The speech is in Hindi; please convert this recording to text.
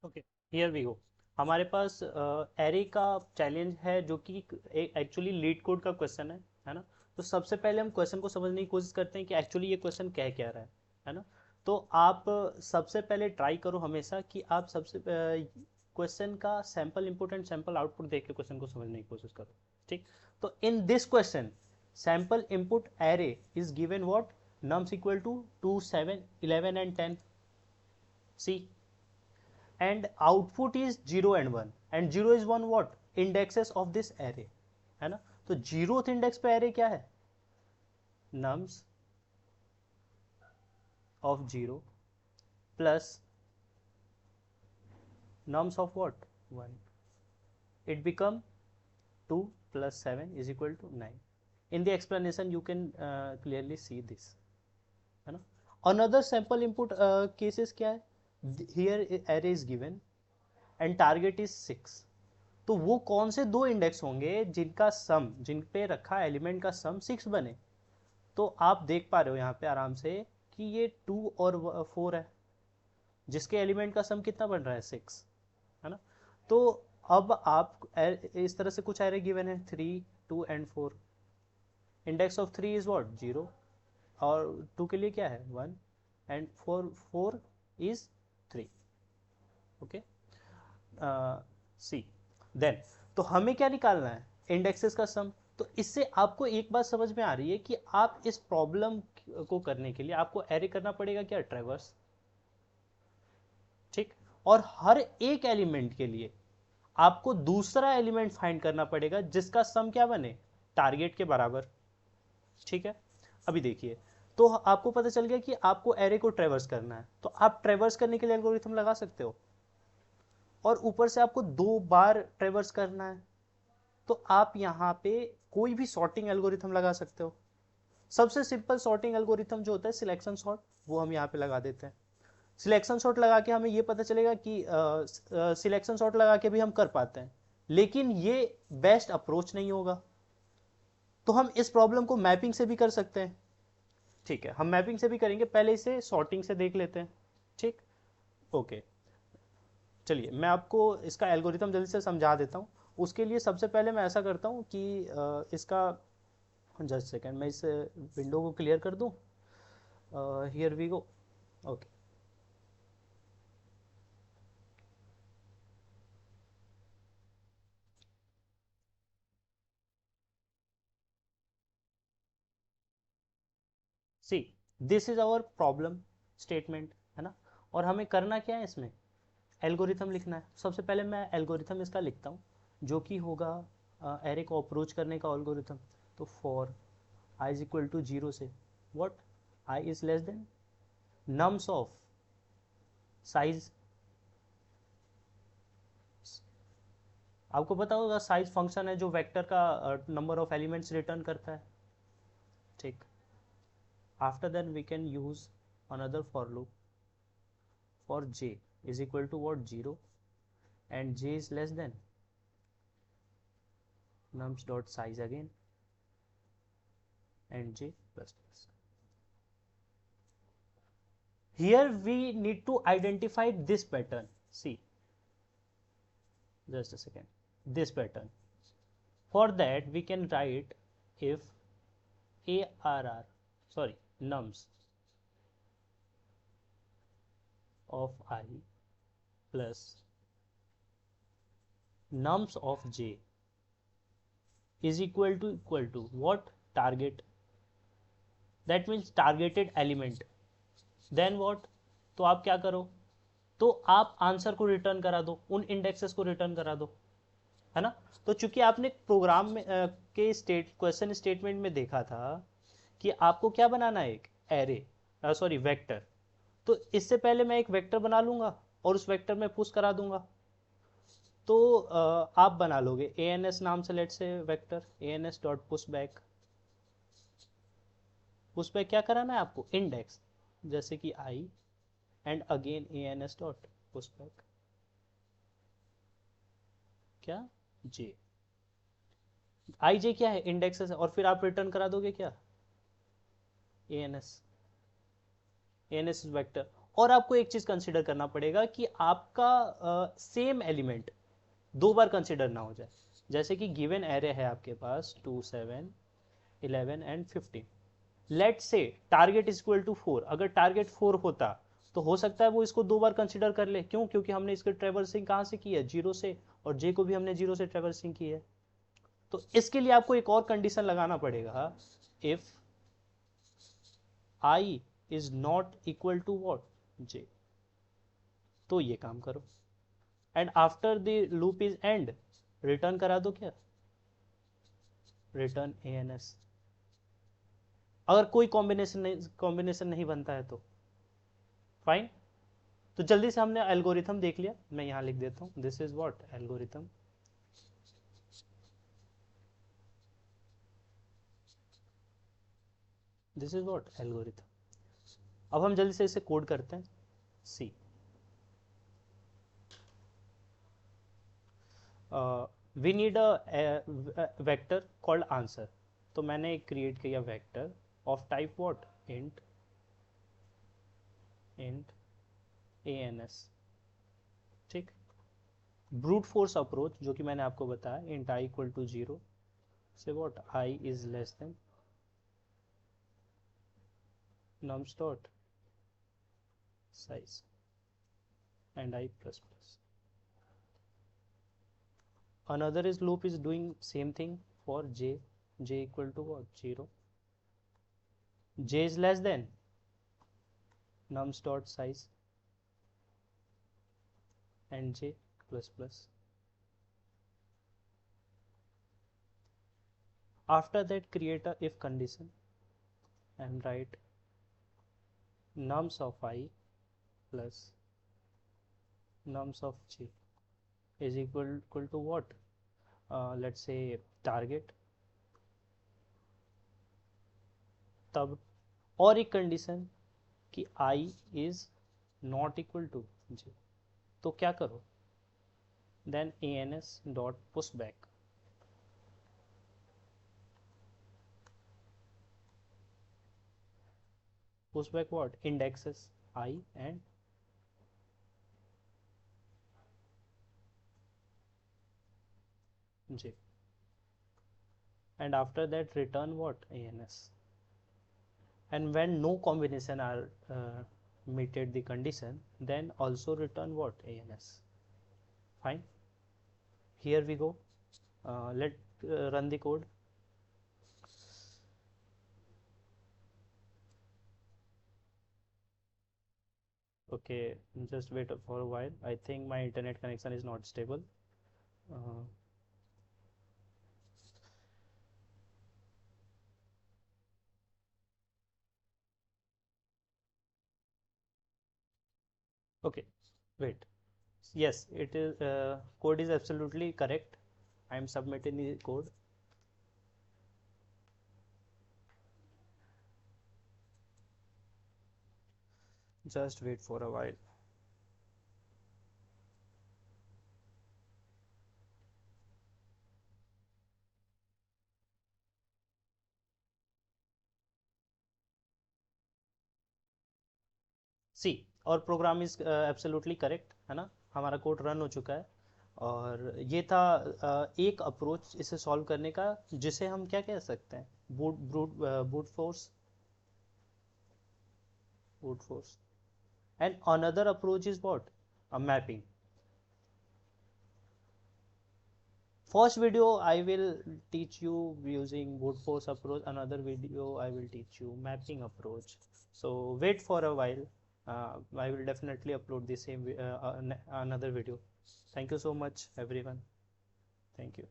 ओके, हियर वी गो। हमारे पास एरे का चैलेंज है जो कि एक्चुअली लीड कोड का क्वेश्चन है ना। तो सबसे पहले हम क्वेश्चन को समझने की कोशिश करते हैं कि एक्चुअली ये क्वेश्चन कह क्या रहा है ना। तो आप सबसे पहले ट्राई करो हमेशा कि आप सबसे क्वेश्चन का sample input and sample output देख के क्वेश्चन को समझने की कोशिश करो। ठीक, तो in this question sample input array is given what, nums equal to 2 7 11 and 10, see, and output is 0 and 1 and 0 is 1 what, indexes of this array, है ना। तो जीरोथ इंडेक्स पे एरे क्या है, nums of 0 plus nums of what, 1, it become 2 plus 7 is equal to 9. In the explanation you can clearly see this, है ना। another sample input cases क्या है, here array is given and target is 6। तो वो कौन से दो इंडेक्स होंगे जिनका सम, जिन पे रखा एलिमेंट का सम 6 बने। तो आप देख पा रहे हो यहाँ पे आराम से कि ये 2 और 4 है, जिसके एलिमेंट का सम कितना बन रहा है 6, है ना। तो अब आप इस तरह से कुछ एरे गिवन है 3 2 and 4, index of 3 is what 0 और 2 के लिए क्या है 1 and 4 is 3। Okay, see, then तो हमें क्या निकालना है, इंडेक्सेस का सम। तो इससे आपको एक बात समझ में आ रही है कि आप इस प्रॉब्लम को करने के लिए आपको एरे करना पड़ेगा क्या, ट्रेवर्स। ठीक, और हर एक एलिमेंट के लिए आपको दूसरा एलिमेंट फाइंड करना पड़ेगा जिसका सम क्या बने, टारगेट के बराबर। ठीक है, अभी देखिए, तो आपको पता चल गया कि आपको एरे को ट्रेवर्स करना है, तो आप ट्रेवर्स करने के लिए एल्गोरिथम लगा सकते हो, और ऊपर से आपको 2 बार ट्रेवर्स करना है, तो आप यहाँ पे कोई भी सॉर्टिंग एल्गोरिथम लगा सकते हो। सबसे सिंपल सॉर्टिंग एल्गोरिथम जो होता है सिलेक्शन सॉर्ट, वो हम यहाँ पे लगा देते हैं। सिलेक्शन सॉर्ट लगा के हमें ये पता चलेगा कि सिलेक्शन सॉर्ट लगा के भी हम कर पाते हैं, लेकिन ये बेस्ट अप्रोच नहीं होगा। तो हम इस प्रॉब्लम को मैपिंग से भी कर सकते हैं। ठीक है, हम मैपिंग से भी करेंगे, पहले इसे सॉर्टिंग से देख लेते हैं। ठीक, ओके, चलिए मैं आपको इसका एल्गोरिथम जल्दी से समझा देता हूँ। उसके लिए सबसे पहले मैं ऐसा करता हूँ कि इसका, जस्ट सेकेंड, मैं इस विंडो को क्लियर कर दूँ। Here we go. Okay, see, this is our problem statement, है ना। और हमें करना क्या है, इसमें एल्गोरिथम लिखना है। सबसे पहले मैं एल्गोरिथम इसका लिखता हूँ, जो कि होगा एरे को अप्रोच करने का एल्गोरिथम। तो for I is equal to 0 से what, I is less than nums of size. आपको पता होगा साइज फंक्शन है जो वेक्टर का नंबर ऑफ एलिमेंट्स रिटर्न करता है। ठीक, after then we can use another for loop for j is equal to what, 0, and j is less than nums dot size again and j plus plus. Here we need to identify this pattern. See, just a second, this pattern. For that we can write if arr, sorry, nums of I plus nums of j is equal to what, target, that means targeted element, then what, तो आप क्या करो, तो आप आंसर को रिटर्न करा दो, उन इंडेक्सेस को रिटर्न करा दो, है ना। तो चूंकि आपने प्रोग्राम में के क्वेश्चन स्टेटमेंट में देखा था कि आपको क्या बनाना है, एक एरे, सॉरी वेक्टर। तो इससे पहले मैं एक वेक्टर बना लूंगा और उस वेक्टर में पुश करा दूंगा। तो आप बना लोगे ए एन एस नाम से, let say vector A N S dot push back. Push back क्या कराना है आपको, इंडेक्स, जैसे कि I and again A N S dot push back क्या, जे। आई जे क्या है, इंडेक्सेस है, और फिर आप रिटर्न करा दोगे क्या, ए एन एस, ए एन एस वेक्टर। और आपको एक चीज कंसिडर करना पड़ेगा कि आपका सेम एलिमेंट दो बार कंसिडर ना हो जाए। जैसे कि गिवन एरे है आपके पास 2 7 11 एंड 15, लेट से टारगेट इज इक्वल टू 4। अगर टारगेट 4 होता तो हो सकता है वो इसको दो बार कंसिडर कर ले। क्यों? क्योंकि हमने इसकी ट्रेवर्सिंग कहाँ से की है? 0 से, और जे को भी हमने 0 से ट्रेवर्सिंग की है। तो इसके लिए आपको एक और कंडीशन लगाना पड़ेगा, if I is not equal to what? J. तो ये काम करो, and after the loop is end return करा दो क्या? Return A N S. अगर कोई कॉम्बिनेशन नहीं बनता है तो फाइन। तो जल्दी से हमने एल्गोरिथम देख लिया, मैं यहां लिख देता हूं, this is what algorithm. This is what algorithm. अब हम जल्दी से इसे कोड करते हैं। See we need a vector called answer. तो मैंने एक क्रिएट किया vector of type what? Int int A N S. ठीक। ब्रूट फोर्स अप्रोच जो कि मैंने आपको बताया, इंट आई इक्वल टू 0 से what? I is less then nums dot size and I plus plus. Another is loop is doing same thing for j equal to what? 0. J is less than nums dot size and j plus plus. After that create a if condition and write nums of I plus nums of j is equal to what? Let's say target। तब और एक कंडीशन कि I is not equal to j, तो क्या करो? then ans dot pushback। pushback what? Indexes I and j, and after that return what? ans, and when no combination are meted the condition, then also return what? ans। fine, here we go. Let run the code. Okay, just wait for a while. I think my internet connection is not stable. uh, okay, wait. Yes, it is code is absolutely correct. I am submitting the code. Just wait for a while. सी, और प्रोग्राम इज एब्सोल्युटली करेक्ट है ना, हमारा कोड रन हो चुका है। और ये था एक अप्रोच इसे सॉल्व करने का, जिसे हम क्या कह सकते हैं? Boot brute boot force, boot force. And another approach is what? A mapping. First video I will teach you using brute force approach, another video I will teach you mapping approach. So wait for a while. I will definitely upload the same another video. Thank you so much everyone. Thank you.